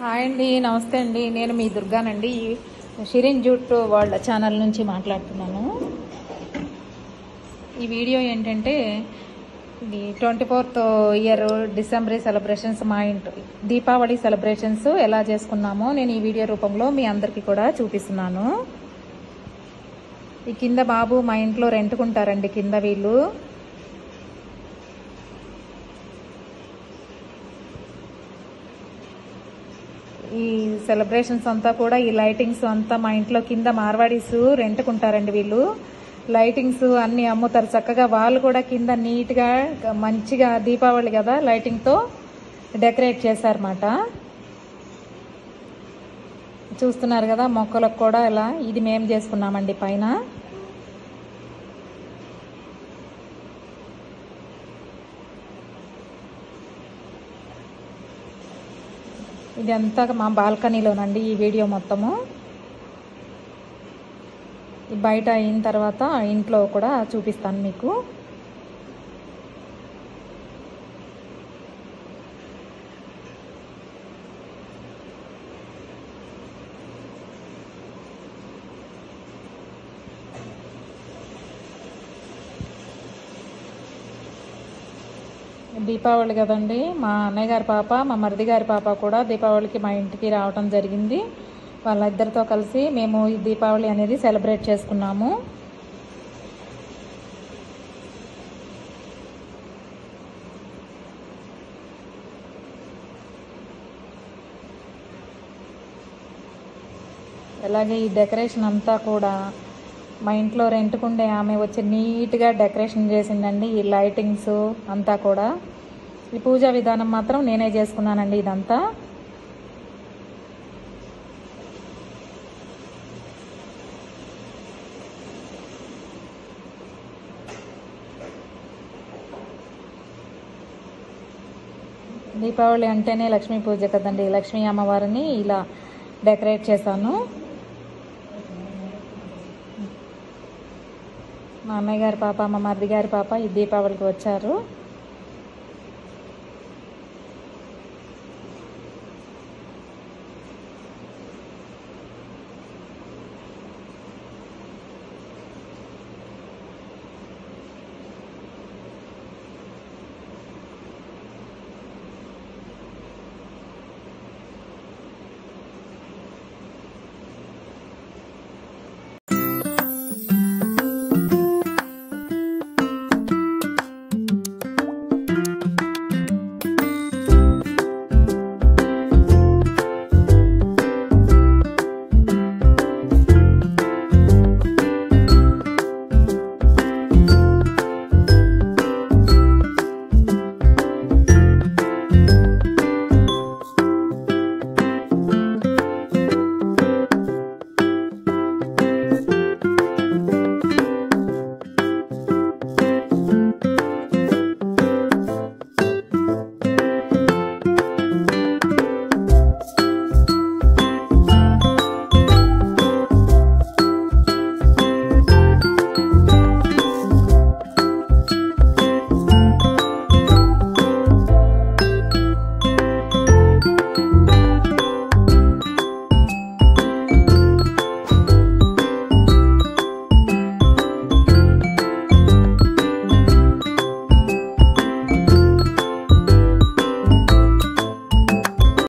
Hi అండి, నమస్తే అండి. నేను మీ దుర్గానండి. షిరిన్ జూట్ వాళ్ళ ఛానల్ నుంచి మాట్లాడుతున్నాను. ఈ వీడియో ఏంటంటే ఇది 24th ఇయర్ డిసెంబర్ సెలబ్రేషన్స్, మా ఇంట్లో దీపావళి సెలబ్రేషన్స్ ఎలా చేసుకున్నామో నేను ఈ వీడియో రూపంలో మీ అందరికీ కూడా చూపిస్తున్నాను. ఈ కింద బాబు మా ఇంట్లో రెంట్కుంటారండి. కింద వీళ్ళు ఈ సెలబ్రేషన్స్ అంతా కూడా ఈ లైటింగ్స్ అంతా మా ఇంట్లో కింద మార్వాడీస్ రెంట్కుంటారండి. వీళ్ళు లైటింగ్స్ అన్ని అమ్ముతారు చక్కగా. వాళ్ళు కూడా కింద నీట్గా మంచిగా దీపావళి కదా లైటింగ్తో డెకరేట్ చేశారన్నమాట. చూస్తున్నారు కదా, మొక్కలకు కూడా ఇలా ఇది మేము చేసుకున్నామండి. పైన ఇదంతా మా బాల్కనీలోనండి. ఈ వీడియో మొత్తము బయట అయిన తర్వాత ఇంట్లో కూడా చూపిస్తాను మీకు. దీపావళి కదండి, మా అన్నయ్య గారి పాప, మా మరిది గారి పాప కూడా దీపావళికి మా ఇంటికి రావటం జరిగింది. వాళ్ళిద్దరితో కలిసి మేము ఈ దీపావళి అనేది సెలబ్రేట్ చేసుకున్నాము. అలాగే ఈ డెకరేషన్ అంతా కూడా మా ఇంట్లో రెంట్కుండే ఆమె వచ్చి నీట్గా డెకరేషన్ చేసిందండి. ఈ లైటింగ్స్ అంతా కూడా. ఈ పూజా విధానం మాత్రం నేనే చేసుకున్నానండి. ఇదంతా దీపావళి అంటేనే లక్ష్మీ పూజ కదండి. లక్ష్మీ అమ్మవారిని ఇలా డెకరేట్ చేశాను. మా అన్నయ్య గారి పాప, మా మరిది గారి పాప ఈ దీపావళికి వచ్చారు.